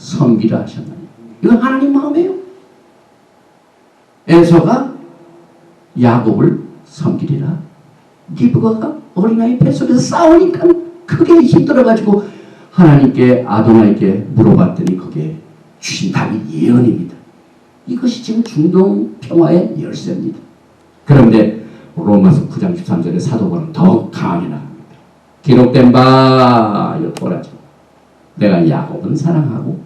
섬기라 하셨나니. 이건 하나님 마음이에요. 에서가 야곱을 섬기리라. 리브가가 어린아이 뱃속에서 싸우니까 크게 힘들어가지고 하나님께 아도나이께 물어봤더니 그게 주신 답이 예언입니다. 이것이 지금 중동 평화의 열쇠입니다. 그런데 로마서 9장 13절에 사도 바울은 더욱 강하게 나갑니다. 기록된 바 보라죠. 내가 야곱은 사랑하고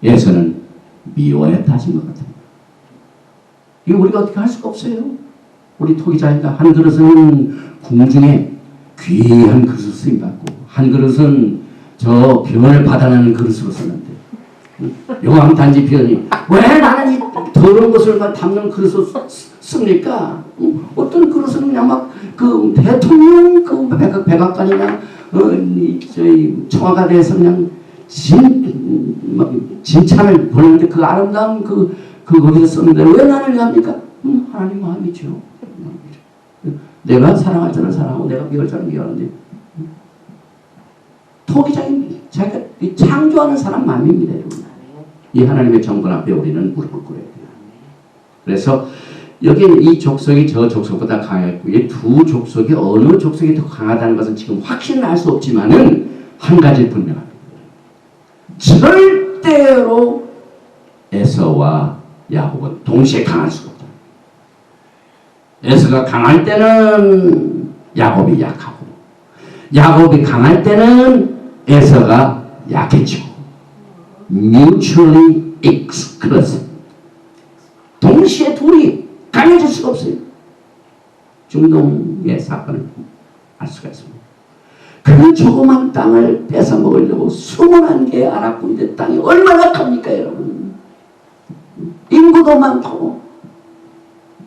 에서는 미워했다 하신 것 같아요. 이거 우리가 어떻게 할 수가 없어요. 우리 토기자니까 한 그릇은 궁중에 귀한 그릇을 쓰임받고 한 그릇은 저 변을 받아내는 그릇으로 쓰는데 요한 단지 변이 왜 나는 이 더러운 것을 담는 그릇을 씁니까? 어떤 그릇은 그냥 막 그 대통령 그 백악관이나 저희 청와가 돼서 그냥 진찬을 보내는데 그 아름다운 그 거기서 썼는데 왜 나를 위합니까? 하나님 마음이죠. 내가 사랑할 자를 사랑하고 내가 미워할 자를 미워하는데 토기장이 자기가 창조하는 사람 마음입니다. 여러분. 이 하나님의 정권 앞에 우리는 무릎을 꿇어야 돼요. 그래서 여기 이 족속이 저 족속보다 강했고 이 두 족속이 어느 족속이 더 강하다는 것은 지금 확신은 알 수 없지만은 한 가지 분명합니다. 절대로 에서와 야곱은 동시에 강할 수가 없다. 에서가 강할 때는 야곱이 약하고 야곱이 강할 때는 에서가 약해지고 mutually exclusive. 동시에 둘이 강해질 수가 없어요. 중동의 사건을 알 수가 있습니다. 그 조그만 땅을 뺏어 먹으려고 21개의 아랍 군대 땅이 얼마나 큽니까 여러분. 인구도 많고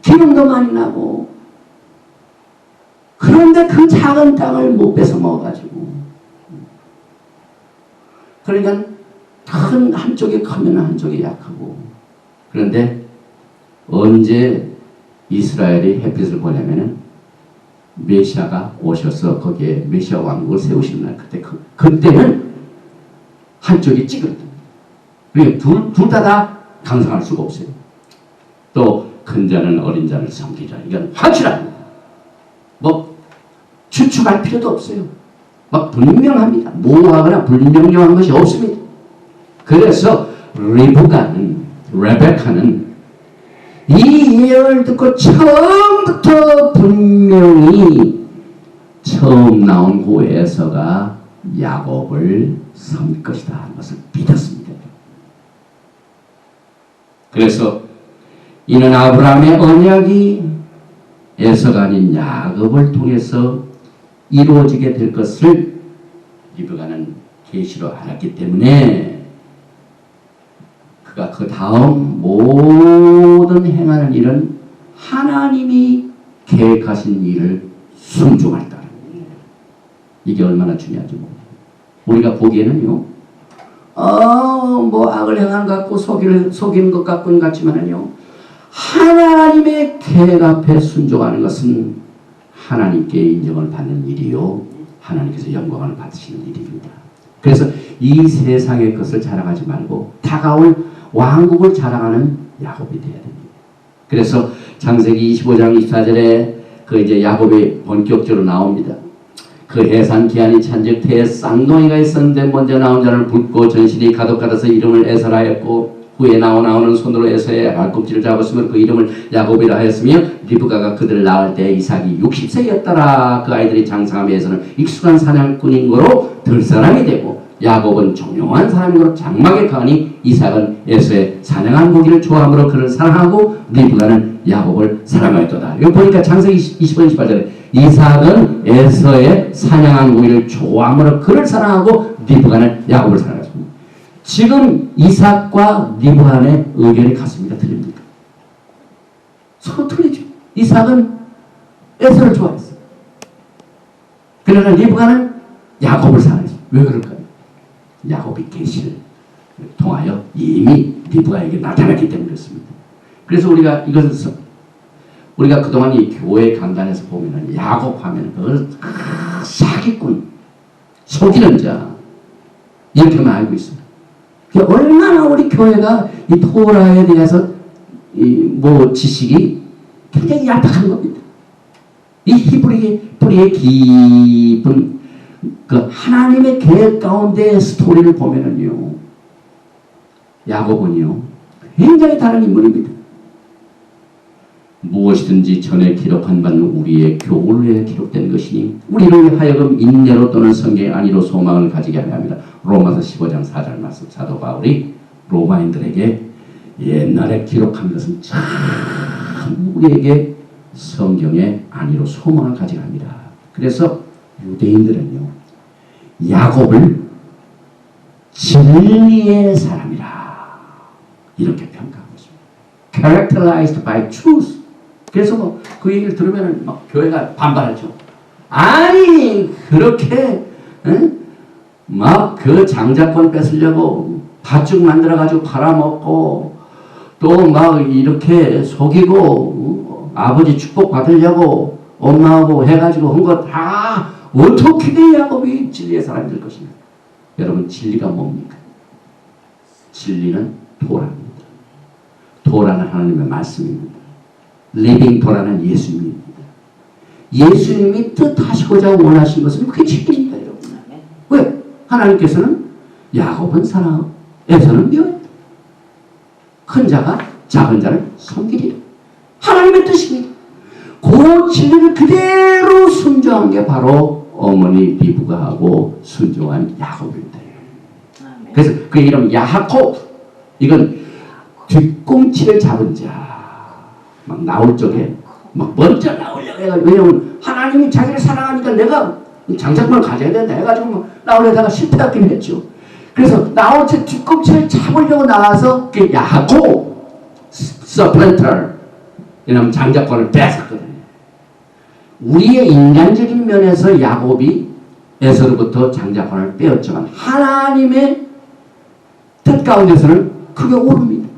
기름도 많이 나고 그런데 그 작은 땅을 못 뺏어 먹어가지고 그러니까 큰 한쪽이 크면 한쪽이 약하고 그런데 언제 이스라엘이 햇빛을 보냐면은 메시아가 오셔서 거기에 메시아 왕국을 세우시는 날 그때는 한쪽이 찌그러집니다. 그러니까 둘 다 강성할 수가 없어요. 또 큰 자는 어린 자를 섬기라. 이건 확실합니다. 뭐 추측할 필요도 없어요. 막 분명합니다. 모호하거나 불명령한 것이 없습니다. 그래서 레베카는 이 예언을 듣고 처음부터 분명히 처음 나온 그 에서가 야곱을 섬길 것이다 하는 것을 믿었습니다. 그래서 이는 아브라함의 언약이 에서가 아닌 야곱을 통해서 이루어지게 될 것을 리브가는 계시로 알았기 때문에 그가 그 다음 모든 행하는 일은 하나님이 계획하신 일을 순종할 따름. 이게 얼마나 중요하죠. 우리가 보기에는요, 뭐 악을 행하는 것 같고 속이는 것 같고는 같지만은요, 하나님의 계획 앞에 순종하는 것은 하나님께 인정을 받는 일이요, 하나님께서 영광을 받으시는 일입니다. 그래서 이 세상의 것을 자랑하지 말고 다가올 왕국을 자랑하는 야곱이 되어야 됩니다. 그래서 창세기 25장 24절에 그 이제 야곱이 본격적으로 나옵니다. 그 해산 기한이 찬즉 태에 쌍둥이가 있었는데 먼저 나온 자를 붓고 전신이 가득가득해서 이름을 에서라 했고 후에 나오는 손으로 에서의 발꿈치를 잡았으며 그 이름을 야곱이라 하였으며 리브가가 그들을 낳을 때 이삭이 60세였더라. 그 아이들이 장성함에 에서는 익숙한 사냥꾼인 거로 들사람이 되고 야곱은 종용한 사람으로 장막에 가니 이삭은 에서의 사냥한 고기를 좋아함으로 그를 사랑하고 리브가는 야곱을 사랑하였도다. 이거 보니까 창세기 20번 28절에 이삭은 에서의 사냥한 고기를 좋아함으로 그를 사랑하고 리브가는 야곱을 사랑하였습니다. 지금 이삭과 리브간의 의견이 같습니까? 틀립니까? 서로 틀리죠. 이삭은 에서를 좋아했어요. 그러나 리브간은 야곱을 사랑했어요. 왜 그럴까요? 야곱이 계시를 통하여 이미 리브가에게 나타났기 때문에 그렇습니다. 그래서 우리가 그동안 이 교회 강단에서 보면은 야곱 하면 그 사기꾼, 속이는 자 이렇게만 알고 있습니다. 얼마나 우리 교회가 이 토라에 대해서 뭐 지식이 굉장히 얄팍한 겁니다. 이 히브리의 깊은 그 하나님의 계획 가운데 스토리를 보면은요, 야곱은요 굉장히 다른 인물입니다. 무엇이든지 전에 기록한 바는 우리의 교훈을 위해 기록된 것이니 우리를 하여금 인내로 또는 성경의 안위로 소망을 가지게 하려 합니다. 로마서 15장 4절 말씀. 사도 바울이 로마인들에게 옛날에 기록한 것은 참 우리에게 성경의 안위로 소망을 가지게 합니다. 그래서 유대인들은요 야곱을 진리의 사람이라 이렇게 평가하고 있습니다. Characterized by truth. 그래서 그 얘기를 들으면 막 교회가 반발하죠. 아니 그렇게 막 그 장자권 뺏으려고 팥죽 만들어가지고 팔아먹고 또 막 이렇게 속이고 아버지 축복 받으려고 엄마하고 해가지고 한 거 다 어떻게 돼 야곱이 진리의 사람이 될 것입니까? 여러분 진리가 뭡니까? 진리는 토라입니다. 토라는 하나님의 말씀입니다. 리빙 토라는 예수님입니다. 예수님이 뜻하시고자 원하신 것은 그게 진리입니다, 여러분. 왜? 하나님께서는 야곱은 사랑, 에서는 미워했다. 큰 자가 작은 자를 섬기리라. 하나님의 뜻입니다. 그 진리를 그대로 순종한 게 바로 어머니 리브가 하고 순종한 야곱입니다. 그래서 그 이름 야하콥. 이건 뒤꿈치를 잡은 자. 막 나올 적에 막 먼저 나오려고 해가지고, 왜냐면 하나님이 자기를 사랑하니까 내가 장작만 가져야 된다 해가지고 막 나오려다가 실패하긴 했죠. 그래서 나올 때 뒤꿈치를 잡으려고 나와서 그 야하고 서플랜터 이라는 장작권을 뺏었거든요. 우리의 인간적인 면에서 야곱이 에서로부터 장작권을 빼었지만 하나님의 뜻 가운데서는 그게 옳습니다.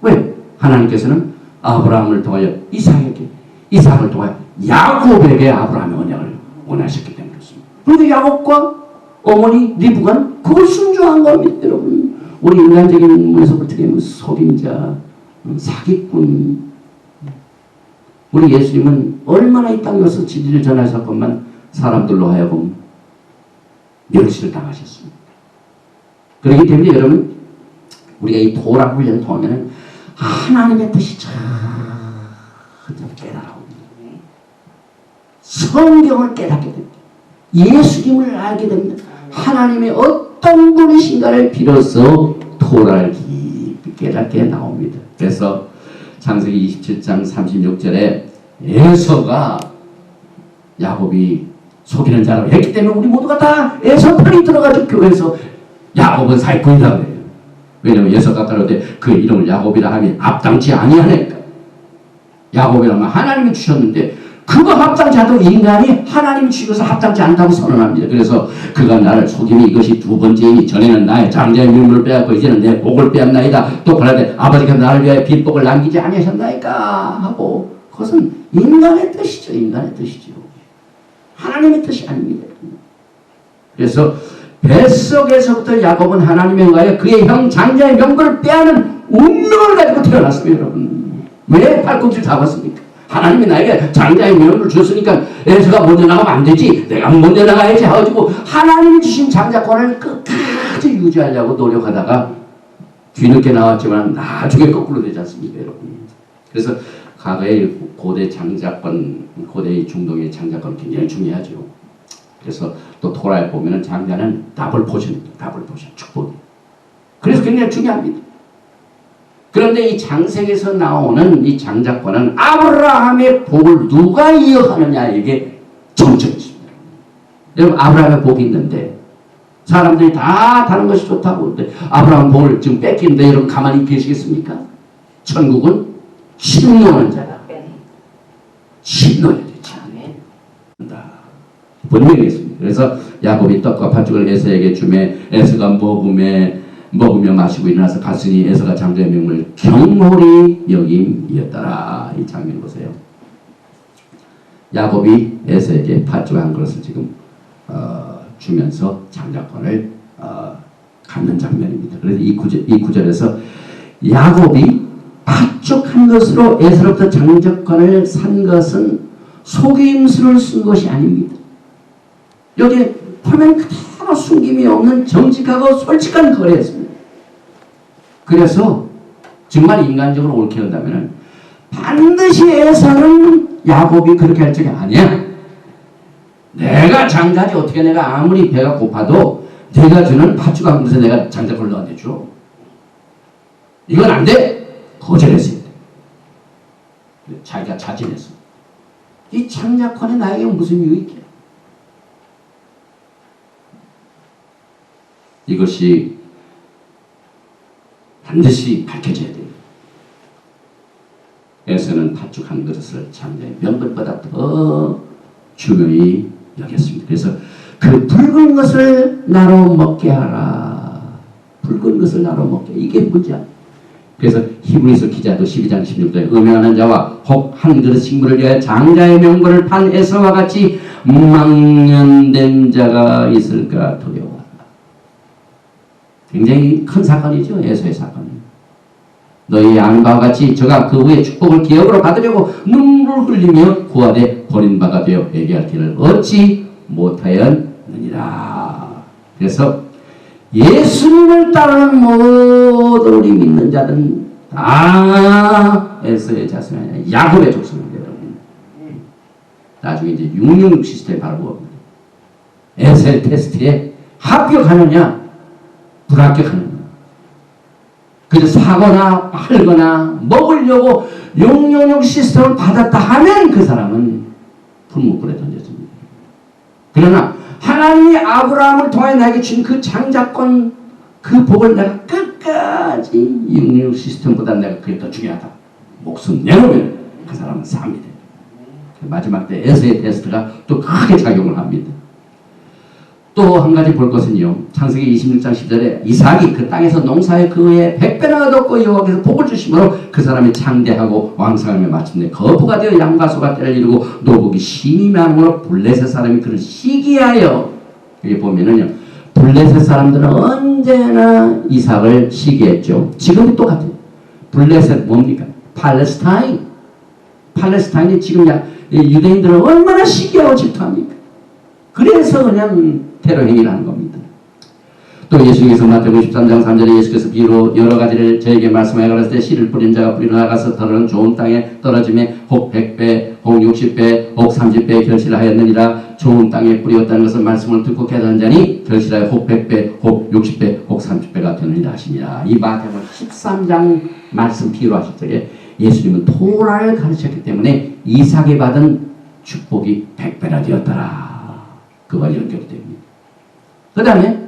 왜? 하나님께서는 아브라함을 통하여 이삭에게, 이삭을 통하여 야곱에게 아브라함의 언약을 원하셨기 때문에 그렇습니다. 그런데 야곱과 어머니 리브가는 그걸 순종한 겁니다, 여러분. 우리 인간적인 면에서 어떻게 보면 속임자, 사기꾼. 우리 예수님은 얼마나 이 땅에서 진리를 전하셨건만 사람들로 하여금 멸시를 당하셨습니다. 그렇기 때문에 여러분, 우리가 이 토라 훈련을 통하면 하나님의 뜻이 참 깨달아옵니다. 성경을 깨닫게 됩니다. 예수님을 알게 됩니다. 하나님의 어떤 분이신가를 비로소 토라를 깊이 깨닫게 나옵니다. 그래서 창세기 27장 36절에 에서가 야곱이 속이는 자라고 했기 때문에 우리 모두가 다 에서 편이 들어가지고 교회에서 야곱은 사기꾼이라고 해요. 왜냐하면 에서가 따를 때 그 이름을 야곱이라 하면 합당치 아니하니까. 야곱이라면 하나님이 주셨는데 그거 합당치 않다고 인간이 하나님 주셔서 합당치 않다고 선언합니다. 그래서 그가 나를 속임이 이것이 두 번째이니 전에는 나의 장자의 명물을 빼앗고 이제는 내 복을 빼앗나이다. 또 그러되 아버지께서 나를 위하여 빈복을 남기지 아니하셨나이까 하고, 그것은 인간의 뜻이죠. 인간의 뜻이죠. 하나님의 뜻이 아닙니다. 그래서 뱃속에서부터 야곱은 하나님에 의하여 그의 형 장자의 명분을 빼앗는 운명을 가지고 태어났습니다. 여러분, 왜 팔꿈치를 잡았습니까? 하나님이 나에게 장자의 명분을 주셨으니까 에서가 먼저 나가면 안 되지, 내가 먼저 나가야지 하고 하나님이 주신 장자권을 끝까지 유지하려고 노력하다가 뒤늦게 나왔지만 나중에 거꾸로 되지 않습니까, 여러분? 그래서 과거의 고대 장자권, 고대 중동의 장자권 굉장히 중요하죠. 그래서 또 토라에 보면은 장자는 더블 포션입니다. 더블 포션, 축복이. 그래서 굉장히 중요합니다. 그런데 이 장세기에서 나오는 이 장자권은 아브라함의 복을 누가 이어가느냐에게 정점이 있습니다. 여러분, 아브라함의 복이 있는데 사람들이 다 다른 것이 좋다고 하는데 아브라함 복을 지금 뺏기는데 여러분 가만히 계시겠습니까? 천국은 침노하는 자다. 침노해야 돼. 분명히 있습니다. 그래서 야곱이 떡과 팥죽을 에서에게 주매 에서가 먹으며 마시고 일어나서 갔으니 에서가 장자의 명을 경홀히 여김이었더라. 이 장면 보세요. 야곱이 에서에게 팥죽 한 그릇을 지금 주면서 장자권을 찾는 장면입니다. 그래서 이 구절에서 야곱이 파죽한 것으로 에서로부터 장자권을 산 것은 속임수를 쓴 것이 아닙니다. 여기 보면 그대로 숨김이 없는 정직하고 솔직한 거래였습니다. 그래서 정말 인간적으로 옳게 한다면 반드시 에서는 야곱이 그렇게 할 적이 아니야. 내가 장자지 어떻게 내가 아무리 배가 고파도 내가 주는 팥죽한 그릇에 내가 장자권을 너한테 줘. 이건 안 돼. 거절했어요. 자기가 자진했어. 이 장자권이 나에게 무슨 유익이야? 이것이 반드시 밝혀져야 돼요. 에서는 팥죽 한 그릇을 장자의 명분보다 더 중요히 여겼습니다. 그래서 그 붉은 것을 나로 먹게 하라. 붉은 것을 나로 먹게. 이게 문제야. 그래서 히브리서 기자도 12장 16절에 음행하는 자와 혹 한 그릇 식물을 위하여 장자의 명분을 판 에서와 같이 망년된 자가 있을까 두려워하라. 굉장히 큰 사건이죠. 에서의 사건이. 너희 양과 같이 저가 그 후에 축복을 기업으로 받으려고 눈물을 흘리며 구하되 버린 바가 되어 회개할 길을 얻지 못하였느니라. 그래서 예수님을 따르는 모든 우리 믿는 자는 다 에서의 자손이 아니라 야곱의 족속입니다. 여러분. 나중에 이제 666 시스템이 바로 뭡니다. 에서의 테스트에 합격하느냐 불합격하느냐. 그래서 사거나 팔거나 먹으려고 666 시스템을 받았다 하면 그 사람은 풀무불에 던져집니다. 그러나 하나님이 아브라함을 통해 나에게 준 그 장자권 그 복을 내가 끝까지 666 시스템보다 내가 그게 더 중요하다. 목숨 내놓으면 그 사람은 삽니다. 마지막 때 에서의 테스트가 또 크게 작용을 합니다. 또 한 가지 볼 것은요. 창세기 26장 10절에 이삭이 그 땅에서 농사에 그 후에 100배나 얻었고 여호와께서 복을 주심으로 그 사람이 창대하고 왕성하며 마침내 거부가 되어 양과 소가 떼를 이루고 노복이 심히 많으므로 블레셋 사람이 그를 시기하여 여기 보면은요. 블레셋 사람들은 언제나 이삭을 시기했죠. 지금도 똑같아요. 블레셋 뭡니까? 팔레스타인. 팔레스타인이 지금 유대인들은 얼마나 시기하고 질투합니까? 그래서 그냥 테러 행위를 하는 겁니다. 또 예수님께서 마태복음 13장 3절에 예수께서 비유로 여러 가지를 저에게 말씀하여 가라사대 때 씨를 뿌린 자가 뿌리러 나가서 떨어는 좋은 땅에 떨어짐에 혹 100배, 혹 60배, 혹 30배 결실을 하였느니라. 좋은 땅에 뿌렸다는 것은 말씀을 듣고 깨달은 자니 결실하여 혹 100배, 혹 60배, 혹 30배가 되느니라 하시니라. 이 마태복음 13장 말씀 비유로 하실 적에 예수님은 토라를 가르쳤기 때문에 이삭이 받은 축복이 100배나 되었더라. 그와 연결이 됩니다. 그 다음에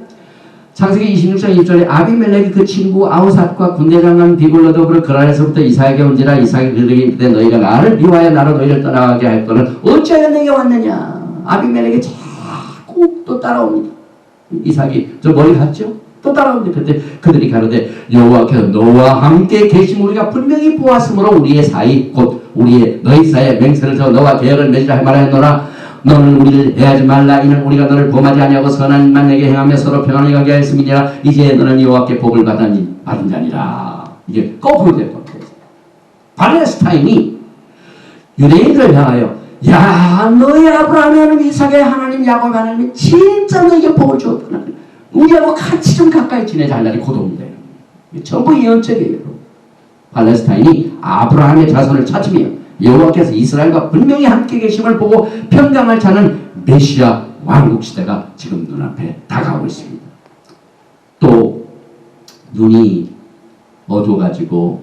창세기 26장 1절에 아비멜렉이 그 친구 아우삿과 군대장관 비굴로 더불어 그랄에서부터 이삭에게 온지라. 이삭이 그들에게 이르되 너희가 나를 미워하여 나로 너희를 떠나가게 할 거는 어찌하여 내게 왔느냐. 아비멜렉이 자꾸 또 따라옵니다. 이삭이 저 머리 갔죠? 또 따라옵니다. 그때 그들이 가로되 여호와께서 너와 함께 계심 우리가 분명히 보았으므로 우리의 사이 곧 우리의 너희 사이에 맹세를 서 너와 계약을 맺으라 할 말하였노라. 너는 우리를 해하지 말라. 이는 우리가 너를 범하지 아니하고 선한 일만 내게 행하며 서로 평안히 가게 하였음이니라. 이제 너는 여호와께 복을 받은 자니라. 이게 거꾸로 될 겁니다. 팔레스타인이 유대인들을 향하여 야 너희 아브라함의 하나님 이삭의 하나님 야곱의 하나님이 진짜 너에게 복을 주었구나. 우리하고 같이 좀 가까이 지내자 할 날이 곧 옵니다. 전부 예언책이에요. 팔레스타인이 아브라함의 자손을 찾으며 여호와께서 이스라엘과 분명히 함께 계심을 보고 평강을 찾는 메시아 왕국 시대가 지금 눈앞에 다가오고 있습니다. 또 눈이 어두워가지고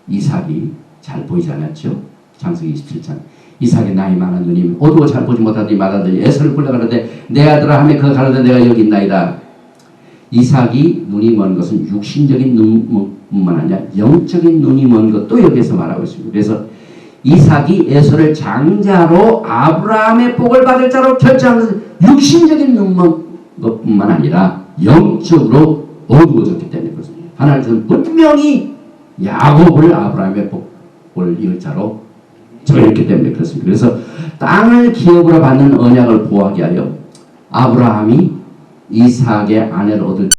이삭이 잘 보이지 않았죠. 창세기 27장 이삭의 나이 많은 눈이 어두워 잘 보지 못하더니 마다들이 에서를 불러가는데 내 아들아 하며 그가 가로되 내가 여기 있나이다. 이삭이 눈이 먼 것은 육신적인 눈뿐만 아니라 영적인 눈이 먼 것도 여기에서 말하고 있습니다. 그래서 이삭이 에서를 장자로 아브라함의 복을 받을 자로 결정한 것은 육신적인 눈먼 것뿐만 아니라 영적으로 어두워졌기 때문에 그렇습니다. 하나님께서는 분명히 야곱을 아브라함의 복을 이을 자로 정했기 때문에 그렇습니다. 그래서 땅을 기업으로 받는 언약을 보호하게 하여 아브라함이 이삭의 아내를 얻을